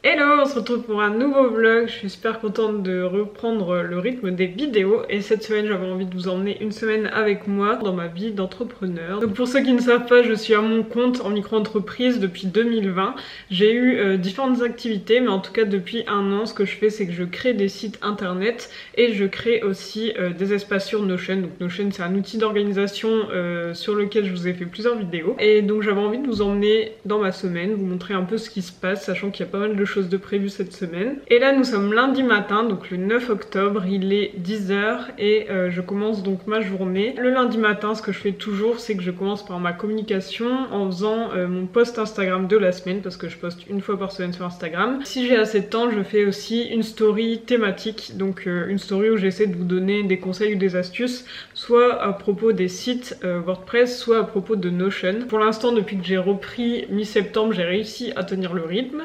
Hello, on se retrouve pour un nouveau vlog. Je suis super contente de reprendre le rythme des vidéos et cette semaine j'avais envie de vous emmener une semaine avec moi dans ma vie d'entrepreneur. Donc pour ceux qui ne savent pas, je suis à mon compte en micro-entreprise depuis 2020. J'ai eu différentes activités, mais en tout cas depuis un an ce que je fais c'est que je crée des sites internet et je crée aussi des espaces sur Notion. Donc Notion c'est un outil d'organisation sur lequel je vous ai fait plusieurs vidéos et donc j'avais envie de vous emmener dans ma semaine, vous montrer un peu ce qui se passe, sachant qu'il y a pas mal de choses de prévues cette semaine. Et là nous sommes lundi matin, donc le 9 octobre, il est 10h et je commence donc ma journée. Le lundi matin, ce que je fais toujours, c'est que je commence par ma communication en faisant mon post Instagram de la semaine, parce que je poste une fois par semaine sur Instagram. Si j'ai assez de temps, je fais aussi une story thématique, donc une story où j'essaie de vous donner des conseils ou des astuces, soit à propos des sites WordPress, soit à propos de Notion. Pour l'instant, depuis que j'ai repris mi-septembre, j'ai réussi à tenir le rythme.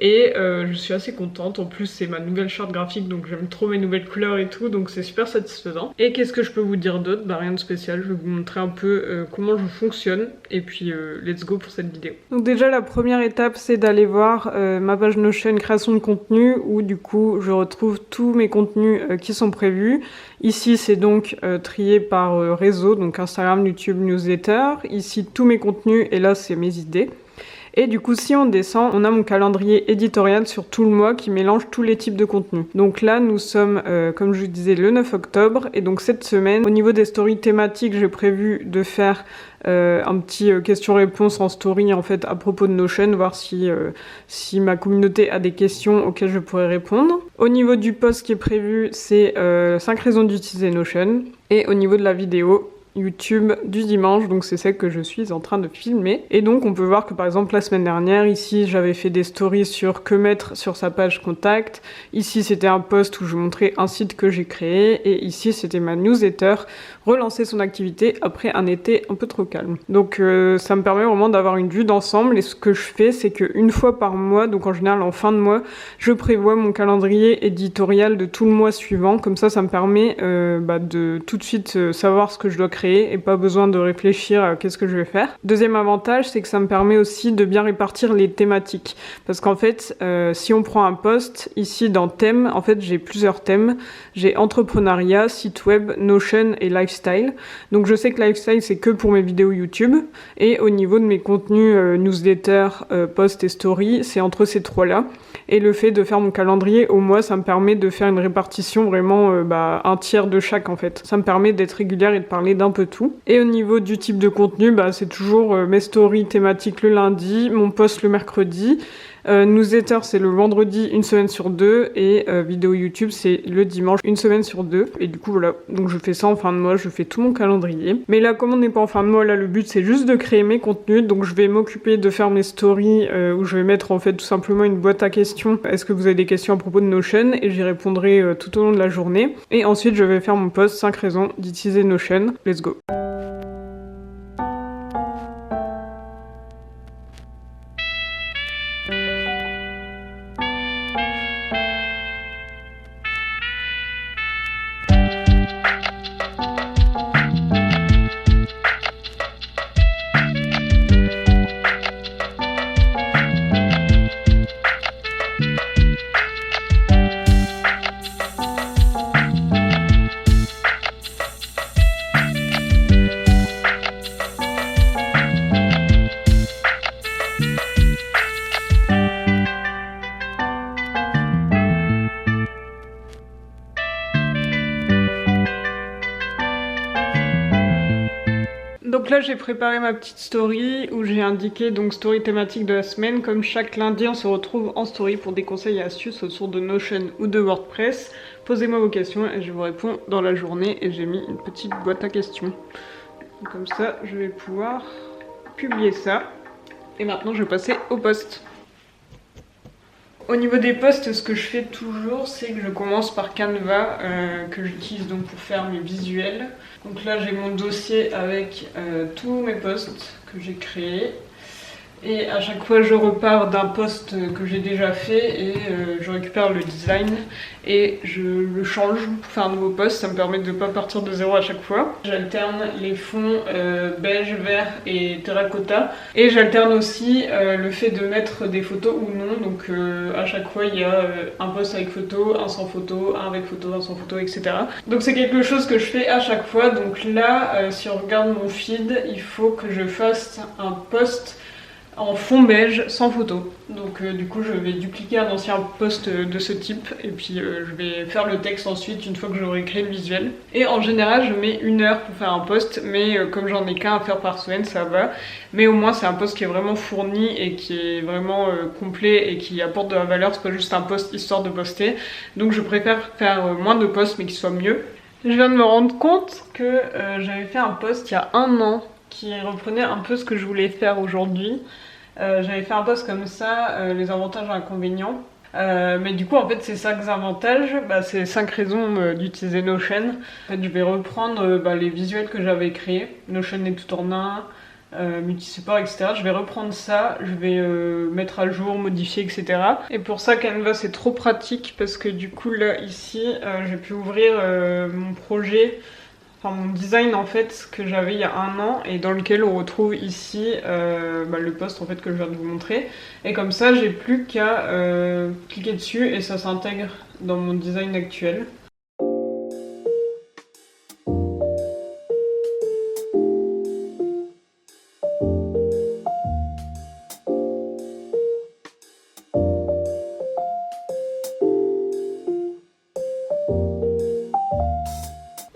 Et je suis assez contente, en plus c'est ma nouvelle charte graphique donc j'aime trop mes nouvelles couleurs et tout, donc c'est super satisfaisant. Et qu'est-ce que je peux vous dire d'autre? Bah rien de spécial, je vais vous montrer un peu comment je fonctionne et puis let's go pour cette vidéo. Donc déjà la première étape c'est d'aller voir ma page Notion création de contenu où du coup je retrouve tous mes contenus qui sont prévus. Ici c'est donc trié par réseau, donc Instagram, YouTube, newsletter. Ici tous mes contenus et là c'est mes idées. Et du coup, si on descend, on a mon calendrier éditorial sur tout le mois qui mélange tous les types de contenus. Donc là, nous sommes, comme je vous disais, le 9 octobre. Et donc cette semaine, au niveau des stories thématiques, j'ai prévu de faire un petit question-réponse en story en fait à propos de Notion, voir si ma communauté a des questions auxquelles je pourrais répondre. Au niveau du post qui est prévu, c'est 5 raisons d'utiliser Notion. Et au niveau de la vidéo, YouTube du dimanche, donc c'est celle que je suis en train de filmer. Et donc on peut voir que par exemple la semaine dernière, ici j'avais fait des stories sur que mettre sur sa page contact. Ici c'était un post où je montrais un site que j'ai créé. Et ici c'était ma newsletter, relancer son activité après un été un peu trop calme. Donc ça me permet vraiment d'avoir une vue d'ensemble. Et ce que je fais, c'est qu'une fois par mois, donc en général en fin de mois, je prévois mon calendrier éditorial de tout le mois suivant. Comme ça me permet de tout de suite savoir ce que je dois créer et pas besoin de réfléchir à qu'est-ce que je vais faire. Deuxième avantage, c'est que ça me permet aussi de bien répartir les thématiques. Parce qu'en fait, si on prend un post, ici dans thème, en fait j'ai plusieurs thèmes. J'ai entrepreneuriat, site web, Notion et lifestyle. Donc je sais que lifestyle c'est que pour mes vidéos YouTube. Et au niveau de mes contenus newsletter, post et story, c'est entre ces trois-là. Et le fait de faire mon calendrier au mois, ça me permet de faire une répartition vraiment un tiers de chaque en fait. Ça me permet d'être régulière et de parler d'un peu tout. Et au niveau du type de contenu, c'est toujours mes stories thématiques le lundi, mon post le mercredi, newsletter c'est le vendredi une semaine sur deux et vidéo YouTube c'est le dimanche une semaine sur deux. Et du coup voilà, donc je fais ça en fin de mois, je fais tout mon calendrier. Mais là comme on n'est pas en fin de mois, là le but c'est juste de créer mes contenus, donc je vais m'occuper de faire mes stories où je vais mettre en fait tout simplement une boîte à questions. Est-ce que vous avez des questions à propos de Notion? Et j'y répondrai tout au long de la journée. Et ensuite je vais faire mon post 5 raisons d'utiliser Notion. Let's go. Donc là j'ai préparé ma petite story où j'ai indiqué donc story thématique de la semaine. Comme chaque lundi on se retrouve en story pour des conseils et astuces autour de Notion ou de WordPress. Posez-moi vos questions et je vous réponds dans la journée et j'ai mis une petite boîte à questions. Donc comme ça je vais pouvoir publier ça. Et maintenant je vais passer au post. Au niveau des posts, ce que je fais toujours, c'est que je commence par Canva, que j'utilise donc pour faire mes visuels. Donc là, j'ai mon dossier avec tous mes posts que j'ai créés. Et à chaque fois je repars d'un post que j'ai déjà fait et je récupère le design et je le change pour faire un nouveau post. Ça me permet de ne pas partir de zéro à chaque fois. J'alterne les fonds beige, vert et terracotta. Et j'alterne aussi le fait de mettre des photos ou non. Donc à chaque fois il y a un post avec photo, un sans photo, un avec photo, un sans photo, etc. Donc c'est quelque chose que je fais à chaque fois. Donc là, si on regarde mon feed, il faut que je fasse un post en fond beige sans photo. Donc du coup je vais dupliquer un ancien post de ce type et puis je vais faire le texte ensuite une fois que j'aurai créé le visuel. Et en général je mets 1 heure pour faire un post, mais comme j'en ai qu'un à faire par semaine ça va. Mais au moins c'est un post qui est vraiment fourni et qui est vraiment complet et qui apporte de la valeur, c'est pas juste un post histoire de poster. Donc je préfère faire moins de posts mais qui soient mieux. Je viens de me rendre compte que j'avais fait un post il y a 1 an qui reprenait un peu ce que je voulais faire aujourd'hui. J'avais fait un post comme ça, les avantages et inconvénients. Mais du coup en fait ces 5 avantages, c'est 5 raisons d'utiliser Notion. En fait je vais reprendre les visuels que j'avais créés, Notion est tout en un, multi-support, etc. Je vais reprendre ça, je vais mettre à jour, modifier, etc. Et pour ça Canva c'est trop pratique parce que du coup là ici j'ai pu ouvrir mon projet, enfin mon design en fait que j'avais il y a 1 an et dans lequel on retrouve ici le post en fait que je viens de vous montrer. Et comme ça j'ai plus qu'à cliquer dessus et ça s'intègre dans mon design actuel.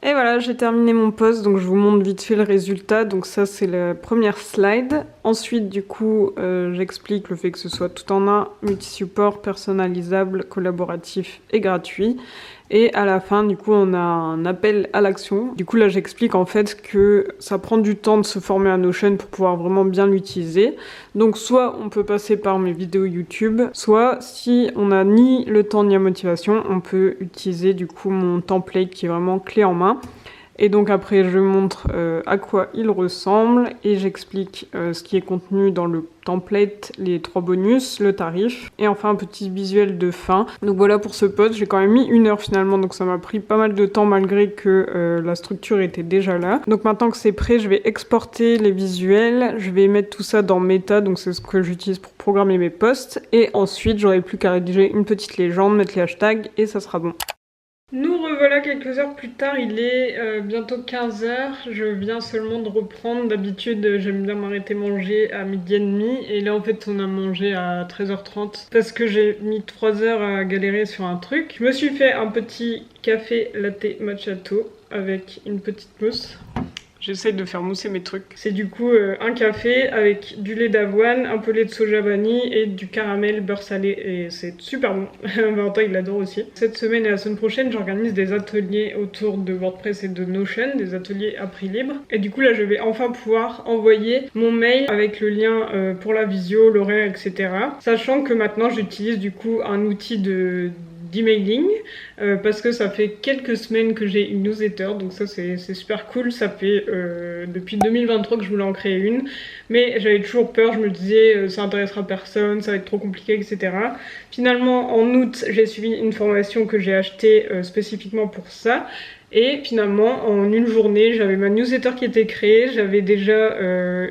Et voilà, j'ai terminé mon post, donc je vous montre vite fait le résultat. Donc ça c'est la première slide. Ensuite du coup j'explique le fait que ce soit tout en un, multi-support, personnalisable, collaboratif et gratuit. Et à la fin, du coup, on a un appel à l'action. Du coup, là, j'explique en fait que ça prend du temps de se former à Notion pour pouvoir vraiment bien l'utiliser. Donc, soit on peut passer par mes vidéos YouTube, soit si on n'a ni le temps ni la motivation, on peut utiliser du coup mon template qui est vraiment clé en main. Et donc après je montre à quoi il ressemble et j'explique ce qui est contenu dans le template, les 3 bonus, le tarif et enfin un petit visuel de fin. Donc voilà pour ce post, j'ai quand même mis 1 heure finalement, donc ça m'a pris pas mal de temps malgré que la structure était déjà là. Donc maintenant que c'est prêt, je vais exporter les visuels, je vais mettre tout ça dans Meta, donc c'est ce que j'utilise pour programmer mes posts et ensuite j'aurai plus qu'à rédiger une petite légende, mettre les hashtags et ça sera bon. Nous revoilà quelques heures plus tard, il est bientôt 15 h. Je viens seulement de reprendre. D'habitude, j'aime bien m'arrêter manger à 12h30 et là en fait on a mangé à 13h30 parce que j'ai mis 3 heures à galérer sur un truc. Je me suis fait un petit café latte macchiato avec une petite mousse. J'essaye de faire mousser mes trucs. C'est du coup un café avec du lait d'avoine, un peu lait de soja vanille et du caramel beurre salé. Et c'est super bon. Valentin il l'adore aussi. Cette semaine et la semaine prochaine, j'organise des ateliers autour de WordPress et de Notion, des ateliers à prix libre. Et du coup là, je vais enfin pouvoir envoyer mon mail avec le lien pour la visio, l'horaire, etc. Sachant que maintenant, j'utilise du coup un outil d'emailing parce que ça fait quelques semaines que j'ai une newsletter, donc ça c'est super cool. Ça fait depuis 2023 que je voulais en créer une, mais j'avais toujours peur, je me disais ça intéressera personne, ça va être trop compliqué, etc. Finalement en août j'ai suivi une formation que j'ai achetée spécifiquement pour ça. Et finalement, en une journée, j'avais ma newsletter qui était créée, j'avais déjà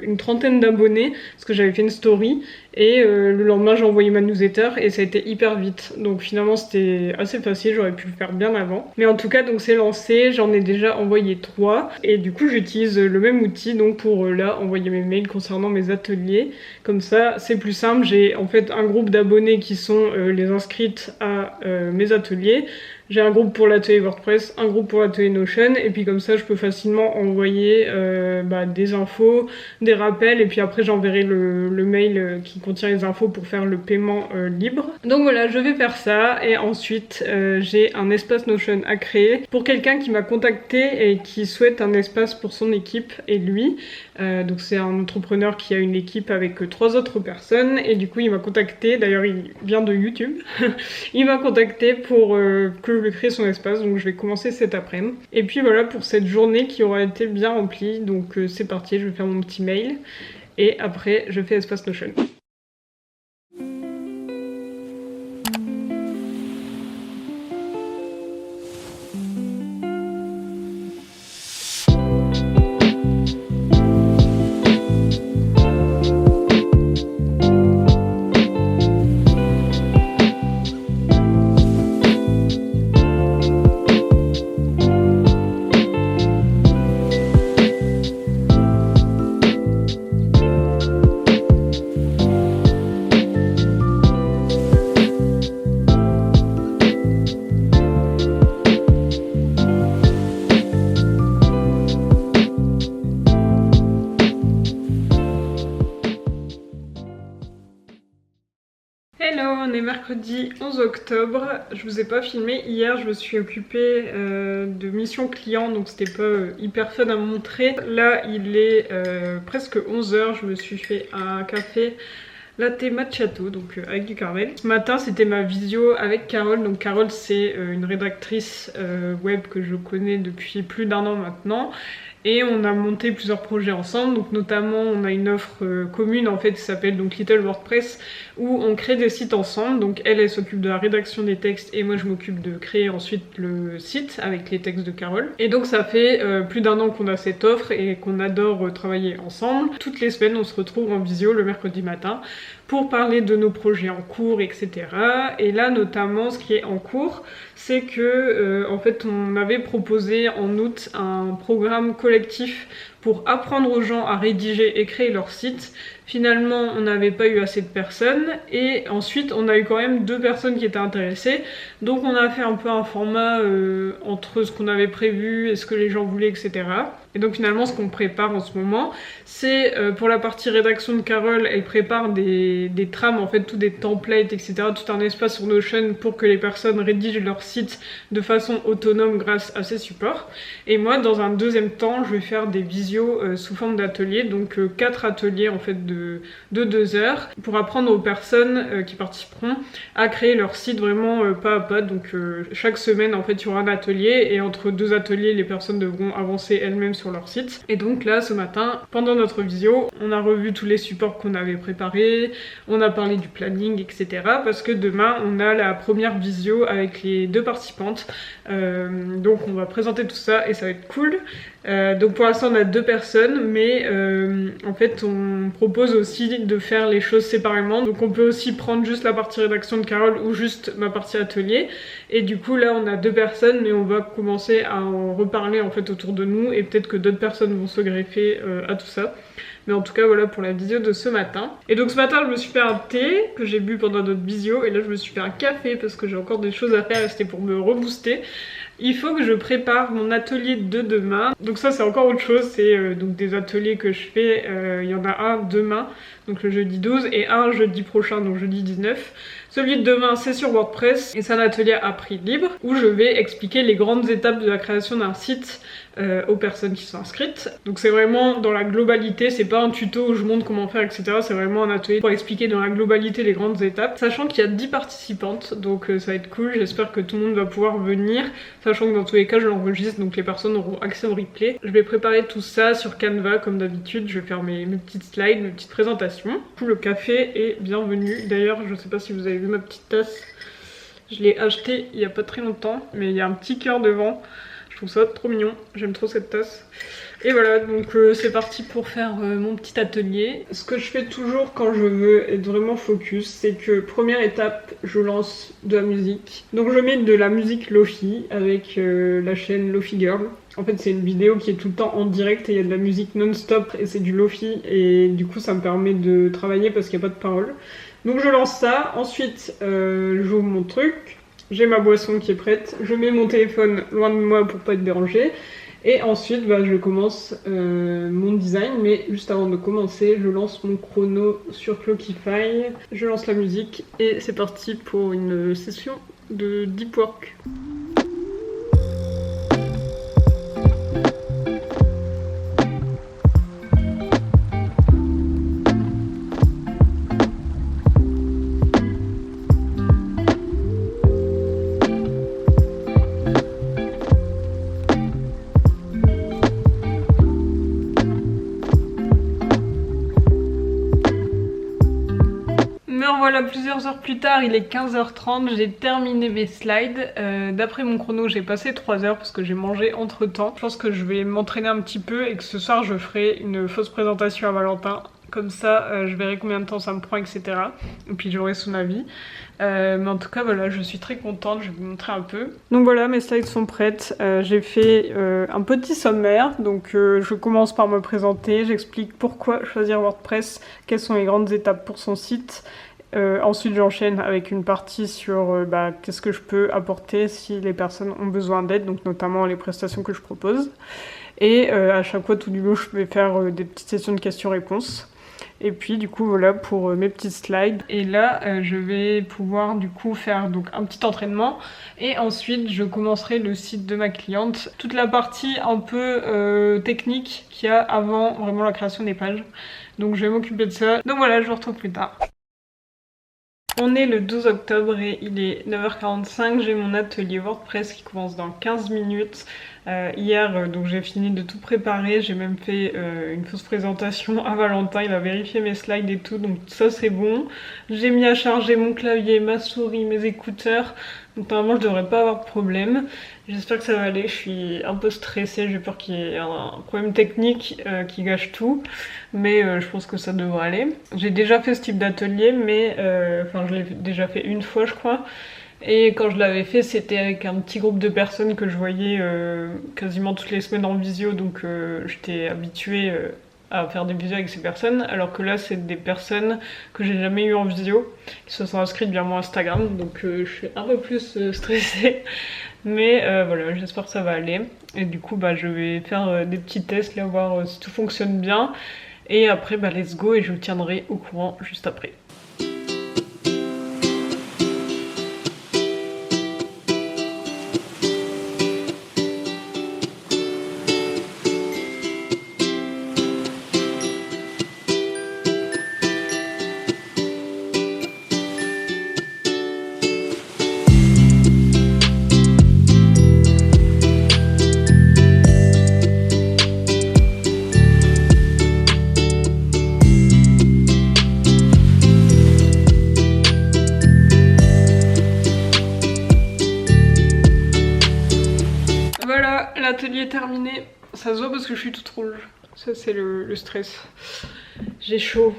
une 30aine d'abonnés, parce que j'avais fait une story, et le lendemain j'ai envoyé ma newsletter, et ça a été hyper vite. Donc finalement c'était assez facile, j'aurais pu le faire bien avant. Mais en tout cas, donc c'est lancé, j'en ai déjà envoyé 3, et du coup j'utilise le même outil donc pour là envoyer mes mails concernant mes ateliers. Comme ça, c'est plus simple, j'ai en fait un groupe d'abonnés qui sont les inscrites à mes ateliers. J'ai un groupe pour l'atelier WordPress, un groupe pour l'atelier Notion, et puis comme ça je peux facilement envoyer des infos, des rappels, et puis après j'enverrai le mail qui contient les infos pour faire le paiement libre. Donc voilà, je vais faire ça, et ensuite j'ai un espace Notion à créer pour quelqu'un qui m'a contacté et qui souhaite un espace pour son équipe et lui. Donc c'est un entrepreneur qui a une équipe avec 3 autres personnes, et du coup il m'a contacté, d'ailleurs il vient de YouTube, il m'a contacté pour que je lui crée son espace, donc je vais commencer cet après-midi. Et puis voilà pour cette journée qui aura été bien remplie, donc c'est parti, je vais faire mon petit mail. et après je fais Espace Notion. Hello, on est mercredi 11 octobre, je vous ai pas filmé, hier je me suis occupée de mission client donc c'était pas hyper fun à montrer. Là il est presque 11h, je me suis fait un café latte macchiato donc avec du caramel. Ce matin c'était ma visio avec Carole, donc Carole c'est une rédactrice web que je connais depuis plus d'1 an maintenant. Et on a monté plusieurs projets ensemble, donc notamment on a une offre commune en fait qui s'appelle donc Little WordPress où on crée des sites ensemble. Donc elle s'occupe de la rédaction des textes et moi je m'occupe de créer ensuite le site avec les textes de Carole. Et donc ça fait plus d'1 an qu'on a cette offre et qu'on adore travailler ensemble. Toutes les semaines on se retrouve en visio le mercredi matin pour parler de nos projets en cours, etc. Et là notamment ce qui est en cours, c'est que en fait on avait proposé en août un programme collectif pour apprendre aux gens à rédiger et créer leur site. Finalement on n'avait pas eu assez de personnes et ensuite on a eu quand même 2 personnes qui étaient intéressées, donc on a fait un peu un format entre ce qu'on avait prévu et ce que les gens voulaient, etc. Et donc finalement ce qu'on prépare en ce moment, c'est pour la partie rédaction de Carole, elle prépare des trames, en fait tous des templates, etc. Tout un espace sur Notion pour que les personnes rédigent leur site de façon autonome grâce à ces supports. Et moi dans un deuxième temps je vais faire des visios sous forme d'ateliers, donc 4 ateliers en fait de 2 heures pour apprendre aux personnes qui participeront à créer leur site vraiment pas à pas. Donc chaque semaine en fait il y aura un atelier et entre 2 ateliers les personnes devront avancer elles-mêmes sur leur site. Et donc là ce matin pendant notre visio on a revu tous les supports qu'on avait préparés, on a parlé du planning, etc. parce que demain on a la première visio avec les 2 participantes, donc on va présenter tout ça et ça va être cool. Donc pour l'instant on a 2 personnes mais en fait on propose aussi de faire les choses séparément, donc on peut aussi prendre juste la partie rédaction de Carole ou juste ma partie atelier, et du coup là on a 2 personnes mais on va commencer à en reparler en fait autour de nous et peut-être que d'autres personnes vont se greffer à tout ça. Mais en tout cas voilà pour la visio de ce matin. Et donc ce matin je me suis fait un thé que j'ai bu pendant notre visio et là je me suis fait un café parce que j'ai encore des choses à faire et c'était pour me rebooster. Il faut que je prépare mon atelier de demain. Donc ça c'est encore autre chose, c'est donc des ateliers que je fais, il y en a un demain, donc le jeudi 12 et un jeudi prochain, donc jeudi 19. Celui de demain c'est sur WordPress et c'est un atelier à prix libre où je vais expliquer les grandes étapes de la création d'un site aux personnes qui sont inscrites. Donc c'est vraiment dans la globalité, c'est pas un tuto où je montre comment faire, etc. C'est vraiment un atelier pour expliquer dans la globalité les grandes étapes, sachant qu'il y a 10 participantes, donc ça va être cool. J'espère que tout le monde va pouvoir venir, sachant que dans tous les cas je l'enregistre, donc les personnes auront accès au replay. Je vais préparer tout ça sur Canva comme d'habitude, je vais faire mes petites slides, mes petites présentations. Du coup le café est bienvenu, d'ailleurs je sais pas si vous avez vu ma petite tasse, je l'ai achetée il y a pas très longtemps, mais il y a un petit cœur devant. Je trouve ça trop mignon, j'aime trop cette tasse. Et voilà, donc c'est parti pour faire mon petit atelier. Ce que je fais toujours quand je veux être vraiment focus, c'est que première étape, je lance de la musique. Donc je mets de la musique Lofi avec la chaîne Lofi Girl. En fait c'est une vidéo qui est tout le temps en direct et il y a de la musique non-stop et c'est du Lofi et du coup ça me permet de travailler parce qu'il n'y a pas de paroles. Donc je lance ça, ensuite j'ouvre mon truc. J'ai ma boisson qui est prête, je mets mon téléphone loin de moi pour pas être dérangée et ensuite je commence mon design, mais juste avant de commencer je lance mon chrono sur Clockify, je lance la musique et c'est parti pour une session de deep work. voilà, plusieurs heures plus tard, il est 15h30, j'ai terminé mes slides. D'après mon chrono, j'ai passé 3 heures parce que j'ai mangé entre temps. Je pense que je vais m'entraîner un petit peu et que ce soir je ferai une fausse présentation à Valentin. Comme ça, je verrai combien de temps ça me prend, etc. Et puis j'aurai son avis. Mais en tout cas, voilà, je suis très contente, je vais vous montrer un peu. Donc voilà, mes slides sont prêtes. J'ai fait un petit sommaire. Donc je commence par me présenter, j'explique pourquoi choisir WordPress, quelles sont les grandes étapes pour son site. Ensuite, j'enchaîne avec une partie sur qu'est-ce que je peux apporter si les personnes ont besoin d'aide, donc notamment les prestations que je propose. Et à chaque fois, tout du long, je vais faire des petites sessions de questions-réponses. Et puis du coup voilà pour mes petits slides. Et là je vais pouvoir du coup faire donc un petit entraînement et ensuite je commencerai le site de ma cliente. Toute la partie un peu technique qu'il y a avant vraiment la création des pages. Donc je vais m'occuper de ça. Donc voilà, je vous retrouve plus tard. On est le 12 octobre et il est 9h45, j'ai mon atelier WordPress qui commence dans 15 minutes. Hier, donc j'ai fini de tout préparer, j'ai même fait une fausse présentation à Valentin, il a vérifié mes slides et tout, donc ça c'est bon. J'ai mis à charger mon clavier, ma souris, mes écouteurs, donc normalement je devrais pas avoir de problème. J'espère que ça va aller, je suis un peu stressée, j'ai peur qu'il y ait un problème technique qui gâche tout, mais je pense que ça devrait aller. J'ai déjà fait ce type d'atelier, mais je l'ai déjà fait une fois je crois. Et quand je l'avais fait, c'était avec un petit groupe de personnes que je voyais quasiment toutes les semaines en visio, donc j'étais habituée à faire des visios avec ces personnes, alors que là c'est des personnes que j'ai jamais eues en visio, qui se sont inscrites via mon Instagram, donc je suis un peu plus stressée, mais voilà, j'espère que ça va aller. Et du coup je vais faire des petits tests, là, voir si tout fonctionne bien, et après let's go, et je vous tiendrai au courant juste après. Voilà, l'atelier est terminé. Ça se voit parce que je suis toute rouge. Ça c'est le stress. J'ai chaud.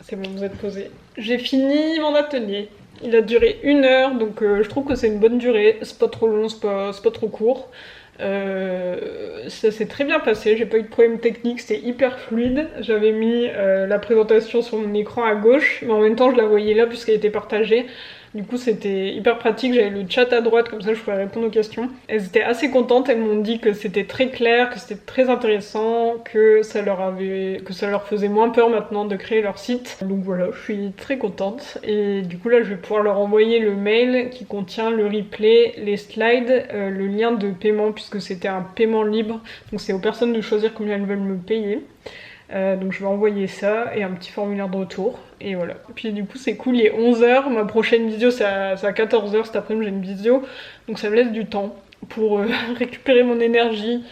C'est bon, vous êtes posés. J'ai fini mon atelier. Il a duré 1 heure, donc je trouve que c'est une bonne durée. C'est pas trop long, c'est pas trop court. Ça s'est très bien passé, j'ai pas eu de problème technique, c'était hyper fluide. J'avais mis la présentation sur mon écran à gauche, mais en même temps je la voyais là puisqu'elle était partagée. Du coup c'était hyper pratique, j'avais le chat à droite, comme ça je pouvais répondre aux questions. Elles étaient assez contentes, elles m'ont dit que c'était très clair, que c'était très intéressant, que ça leur faisait moins peur maintenant de créer leur site. Donc voilà, je suis très contente. Et du coup là je vais pouvoir leur envoyer le mail qui contient le replay, les slides, le lien de paiement puisque c'était un paiement libre. Donc c'est aux personnes de choisir combien elles veulent me payer. Donc je vais envoyer ça et un petit formulaire de retour et voilà. Puis du coup c'est cool, il est 11h, ma prochaine vidéo c'est à 14h, cet après-midi j'ai une vidéo, donc ça me laisse du temps pour récupérer mon énergie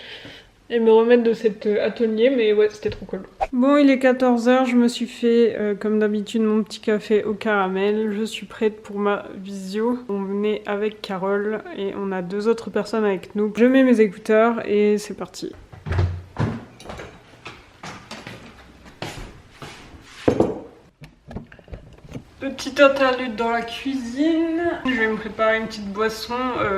et me remettre de cet atelier, mais ouais c'était trop cool. Bon, il est 14h, je me suis fait comme d'habitude mon petit café au caramel, je suis prête pour ma visio. On est avec Carole et on a 2 autres personnes avec nous. Je mets mes écouteurs et c'est parti. Petite interlude dans la cuisine. Je vais me préparer une petite boisson,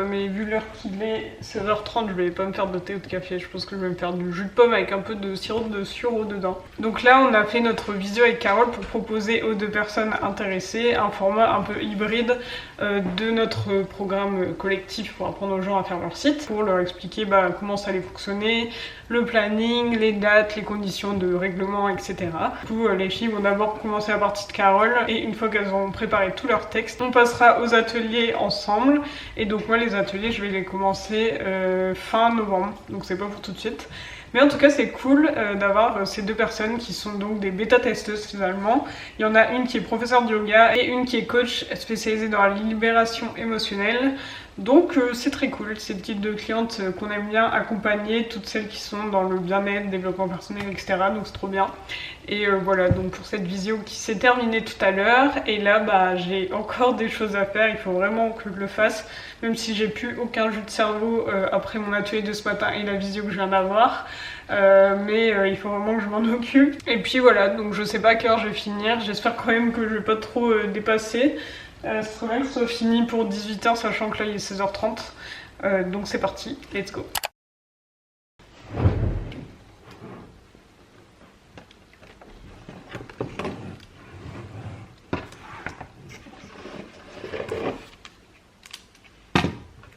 mais vu l'heure qu'il est, 16h30, je vais pas me faire de thé ou de café. Je pense que je vais me faire du jus de pomme avec un peu de sirop de sureau dedans. Donc là, on a fait notre visio avec Carole pour proposer aux 2 personnes intéressées un format un peu hybride de notre programme collectif pour apprendre aux gens à faire leur site, pour leur expliquer comment ça allait fonctionner, le planning, les dates, les conditions de règlement, etc. Du coup, les filles vont d'abord commencer la partie de Carole et une fois qu'elles ont préparé tout leur texte, on passera aux ateliers ensemble. Et donc moi les ateliers je vais les commencer fin novembre, donc c'est pas pour tout de suite. Mais en tout cas c'est cool d'avoir ces 2 personnes qui sont donc des bêta-testeuses finalement. Il y en a une qui est professeure de yoga et une qui est coach spécialisée dans la libération émotionnelle. Donc c'est très cool, c'est le type de clientes qu'on aime bien accompagner, toutes celles qui sont dans le bien-être, développement personnel, etc. Donc c'est trop bien. Et voilà, donc pour cette visio qui s'est terminée tout à l'heure. Et là, bah, j'ai encore des choses à faire, il faut vraiment que je le fasse. Même si j'ai plus aucun jus de cerveau après mon atelier de ce matin et la visio que je viens d'avoir. Mais il faut vraiment que je m'en occupe. Et puis voilà, donc je sais pas à quelle heure je vais finir. J'espère quand même que je vais pas trop dépasser. Ce serait bien que ce soit fini pour 18h, sachant que là il est 16h30. Donc c'est parti, let's go.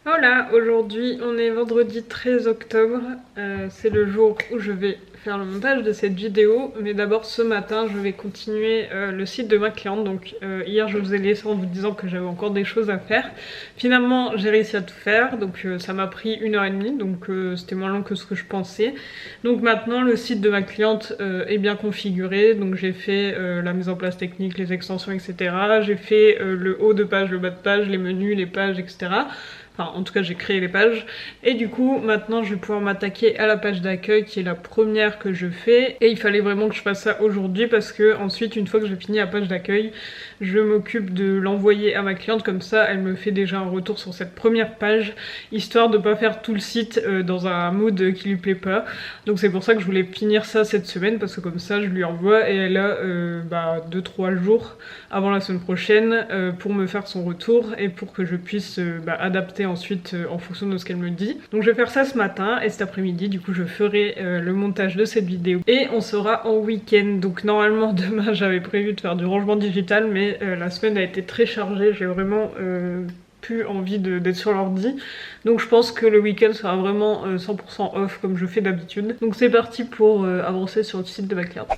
Voilà, aujourd'hui on est vendredi 13 octobre, c'est le jour où je vais faire le montage de cette vidéo, mais d'abord ce matin je vais continuer le site de ma cliente. Donc hier je vous ai laissé en vous disant que j'avais encore des choses à faire. Finalement j'ai réussi à tout faire, donc ça m'a pris 1h30, donc c'était moins long que ce que je pensais. Donc maintenant le site de ma cliente est bien configuré, donc j'ai fait la mise en place technique, les extensions, etc. J'ai fait le haut de page, le bas de page, les menus, les pages, etc. Enfin, en tout cas, j'ai créé les pages. Et du coup, maintenant, je vais pouvoir m'attaquer à la page d'accueil qui est la première que je fais. Et il fallait vraiment que je fasse ça aujourd'hui parce que ensuite, une fois que j'ai fini la page d'accueil, je m'occupe de l'envoyer à ma cliente. Comme ça, elle me fait déjà un retour sur cette première page, histoire de pas faire tout le site dans un mood qui lui plaît pas. Donc c'est pour ça que je voulais finir ça cette semaine parce que comme ça, je lui envoie et elle a 2-3 jours avant la semaine prochaine pour me faire son retour et pour que je puisse adapter ensuite en fonction de ce qu'elle me dit. Donc je vais faire ça ce matin et cet après-midi du coup je ferai le montage de cette vidéo et on sera en week-end. Donc normalement demain j'avais prévu de faire du rangement digital, mais la semaine a été très chargée, j'ai vraiment plus envie d'être sur l'ordi. Donc je pense que le week-end sera vraiment 100% off comme je fais d'habitude. Donc c'est parti pour avancer sur le site de ma cliente.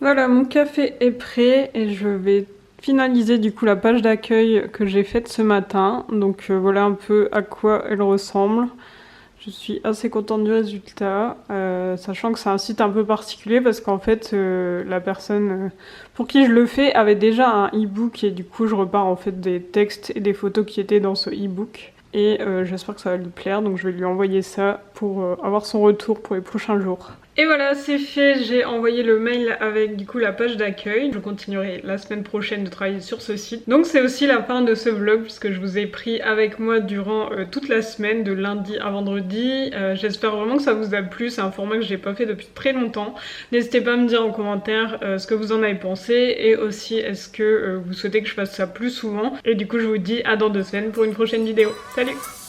Voilà, mon café est prêt et je vais finaliser du coup la page d'accueil que j'ai faite ce matin. Donc voilà un peu à quoi elle ressemble. Je suis assez contente du résultat, sachant que c'est un site un peu particulier parce qu'en fait la personne pour qui je le fais avait déjà un e-book et du coup je repars en fait des textes et des photos qui étaient dans ce e-book. Et j'espère que ça va lui plaire, donc je vais lui envoyer ça pour avoir son retour pour les prochains jours. Et voilà, c'est fait, j'ai envoyé le mail avec du coup la page d'accueil. Je continuerai la semaine prochaine de travailler sur ce site. Donc c'est aussi la fin de ce vlog puisque je vous ai pris avec moi durant toute la semaine, de lundi à vendredi. J'espère vraiment que ça vous a plu, c'est un format que j'ai pas fait depuis très longtemps. N'hésitez pas à me dire en commentaire ce que vous en avez pensé et aussi est-ce que vous souhaitez que je fasse ça plus souvent. Et du coup je vous dis à dans 2 semaines pour une prochaine vidéo. Salut!